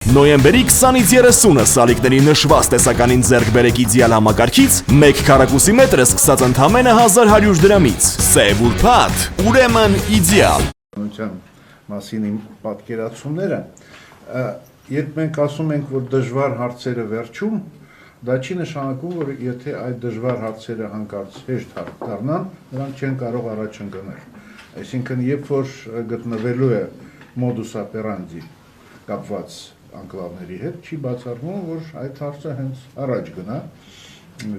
Նոյեմբերի 20-ից 30-ը սալիկների նշված տեսականին ձեռք բերեք իդեալ համակարգից 1 քառակուսի մետրը սկսած ընդամենը 1100 դրամից։ Սև ուրբաթ, ուրեմն իդեալ։ Մասին իմ պատկերացումները, երբ մենք ասում ենք, որ դժվար հարցերը վերջում, դա չի նշանակում, որ եթե այդ դժվար հարցերը հանկարծ հեշտ դառնան, նրանք չեն կարող առաջ ընկնել։ Այսինքն, երբ որ գտնվելու է modus operandi կապված անկլավների հետ, չի բացառվում, որ այդ հարցը հենց առաջ գնա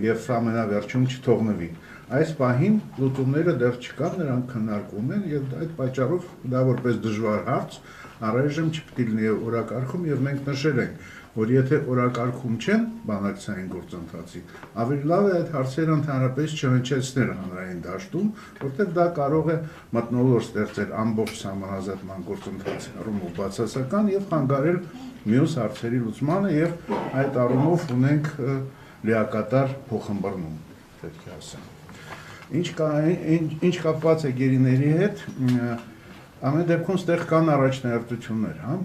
եւ ամենավերջում չթողնվի։ Այս պահին լուծումները դեռ չկան, նրանք քննարկվում են եւ այդ պատճառով դա որպես դժվար հարց առայժմ չպետք է լինի օրակարգում եւ մենք նշել ենք, որ եթե օրակարգում չեն բանակցային գործընթացի, ավելի լավ է այդ հարցերը ընդհանրապես չհնչեցնել հանրային դաշտում, որտեղ դա կարող է մթնոլորտ ստեղծել ամբողջ սահմանազատման գործընթացի առումով բացասական եւ խանգարել մյուս հարցերի լուծմանը եւ այդ առումով ունենք լիակատար փոխհմբռնում, պետք է ասեմ։ Ինչ կապված է գերիների հետ, ամեն դեպքում ստեղ կան առաջնահերթություններ, հա։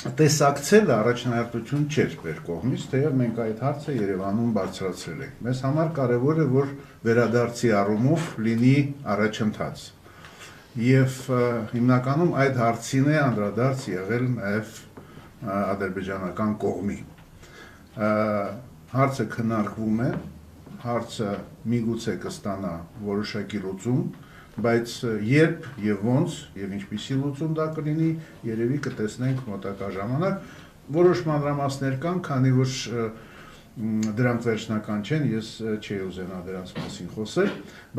Տեսակցելը առաջնահերթություն չէր մեր կողմից, թեև մենք այդ հարցը Երևանում բարձրացրել ենք։ Մեզ համար կարևոր է, որ վերադարձի առումով լինի առաջընթաց։ Եվ հիմնականում այդ հարցին է անդրադարձ եղել նաև ադրբեջանական կողմի։ Հարցը քննարկվում է, հարցը միգուցե կստանա որոշակի լուծում, բայց երբ եւ ոնց եւ ինչպիսի լուծում դա կլինի, երևի կտեսնենք մոտակա ժամանակ։ Որոշ մանրամասներ կան, քանի որ դրանք վերջնական չեն, ես չի ուզենա դրանց մասին խոսել,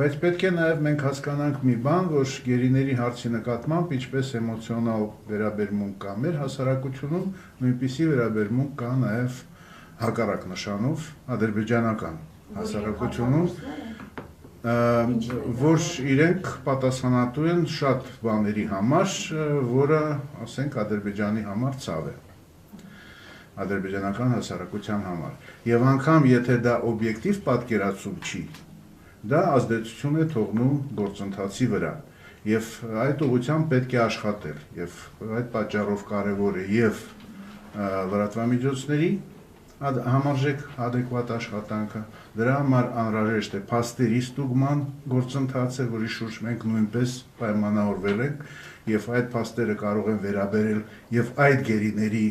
բայց պետք է նաեւ մենք հասկանանք մի բան, որ գերիների հարցի նկատմամբ ինչպես էմոցիոնալ վերաբերմունք կա մեր հասարակությունում, նույնպիսի վերաբերմունք կա նաեւ հակառակ նշանով ադրբեջանական հասարակությունում, որ իրենք պատասխանատու են շատ բաների համար, որը, ասենք, Ադրբեջանի համար ցավ է, ադրբեջանական հասարակության համար։ Եվ անգամ եթե դա օբյեկտիվ պատկերացում չի, դա ազդեցություն է թողնում գործընթացի վրա։ Եվ այդ ուղղությամբ պետք է աշխատել, եւ այդ պատճառով կարևոր է եւ լրատվամիջոցների համարժեք adekvat աշխատանքը, դրա համար անհրաժեշտ է փաստերի ստուգման գործընթացը, որի շուրջ մենք նույնպես պայմանավորվել ենք, եւ այդ փաստերը կարող են վերաբերել եւ այդ գերիների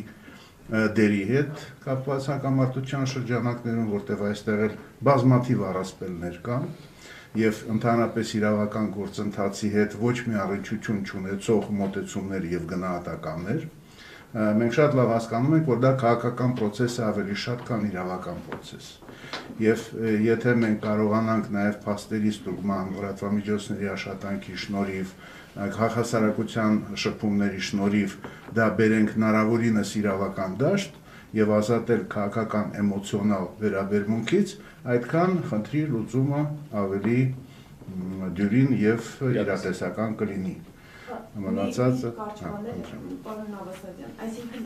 դերի հետ կապված հակամարտության շրջանակներում, որտեղ այստեղ էլ բազմաթիվ առասպելներ կան, եւ ընդհանրապես իրավական գործընթացի հետ ոչ մի առնչություն չունեցող մոտեցումներ եւ գնահատականներ, մենք շատ լավ հասկանում ենք, որ դա քաղաքական process է ավելի շատ, քան իրավական process։ Եվ եթե մենք կարողանանք նաև փաստերի ստուգման, լրատվամիջոցների աշխատանքի շնորհիվ, հասարակության շփումների շնորհիվ դա բերենք հնարավորինս իրավական դաշտ եւ ազատել քաղաքական էմոցիոնալ վերաբերմունքից, այդքան խնդրի լուծումը ավելի դյուրին եւ իրատեսական կլինի։ Մնացածը պարոն Ավասարյան, այսինքն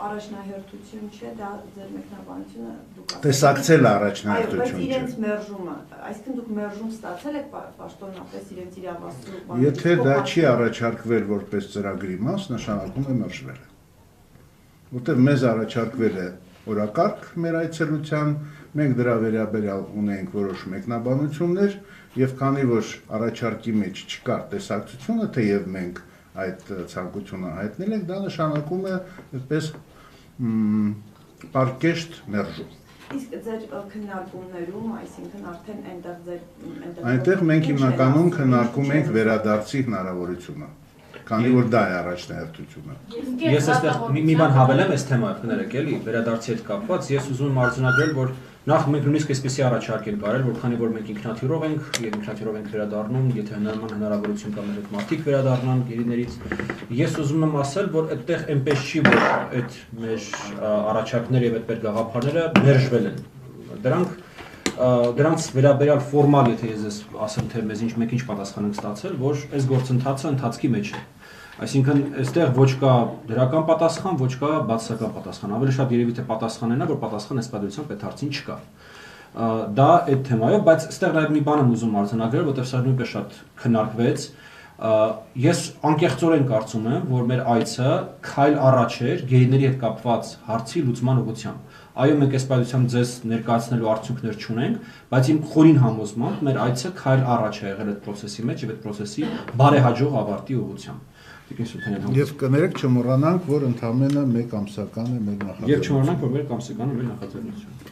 առաջնահերթություն չէ, դա ձեր մեկնաբանությունը դուք տեսակցել առաջնահերթություն չէ։ Բայց իրենց մերժումը, այսինքն դուք մերժում ստացել եք պաշտոնապես իրենց իրավասու։ Եթե դա չի առաջարկվել որպես ծրագրի մաս, նշանակում է մերժվել է։ Որտեղ մեզ առաջարկվել է օրակարգ մեր այցելության, մենք դրա վերաբերյալ ունենք որոշ մեկնաբանություններ, եւ քանի որ առաջարկի մեջ չկար տեսակցությունը, թեև մենք այդ ցանկությունը հայտնել ենք, դա նշանակում է այդպես պարկեշտ մերժում։ Իսկ ձեր քննարկումներում, այսինքն արդեն այնտեղ մենք հիմնականում քննարկում ենք վերադարձի հնարավորությունը, քանի որ դա է առաջնահերթությունը։ Ես այստեղ մի բան հավելեմ այս թեմայով, կներեք էլի, վերադարձի հետ կապված, ես ուզում եմ արձանագրել, որ նախ մենք նույնիսկ այսպեսի առաջարկ ենք արել, որ քանի որ մենք ինքնաթիռով ենք եւ ինքնաթիռով ենք վերադառնում, եթե հնարավորություն կա մեր հետ մարդիկ վերադառնան գերիներից, ես ուզում եմ ասել, որ այդտեղ այնպես չի, որ այդ մեր առաջարկները եւ այդ գաղափարները մերժվել են։ Դրանց վերաբերյալ ֆորմալ, եթե ես ասեմ, թե մեզ մենք ինչ պատասխան ենք ստացել, որ այս գործընթացը ընթացքի մեջ է։ Այսինքն այստեղ ոչ կա դրական պատասխան, ոչ կա բացասական պատասխան։ Ավելի շատ երևի թե պատասխանն է, որ պատասխան այս պատմությամբ այդ հարցին չկա։ Դա այդ թեմայով, բայց այստեղ նաև մի բան եմ ուզում արձանագրել, որտեղ սա նույնպես շատ քննարկվեց, Ես անկեղծորեն կարծում եմ, որ մեր այցը քայլ առաջ էր գեյների հետ կապված հարցի լուծման ուղղությամբ։ Այո, մենք այս պայմանությամբ ձեզ ներկայացնելու արդյունքներ չունենք, բայց իմ խորին համոզմամբ մեր այցը քայլ առաջ է եղել այդ process-ի մեջ եւ այդ process-ի բարեհաջող ավարտի ուղղությամբ։ Եվ կներեք չմոռանանք, որ ընդամենը 1 ամսական է մեր նախաձեռնությունը։ Եվ չմոռանանք, որ մեր ամսական է մեր նախաձեռնությունը։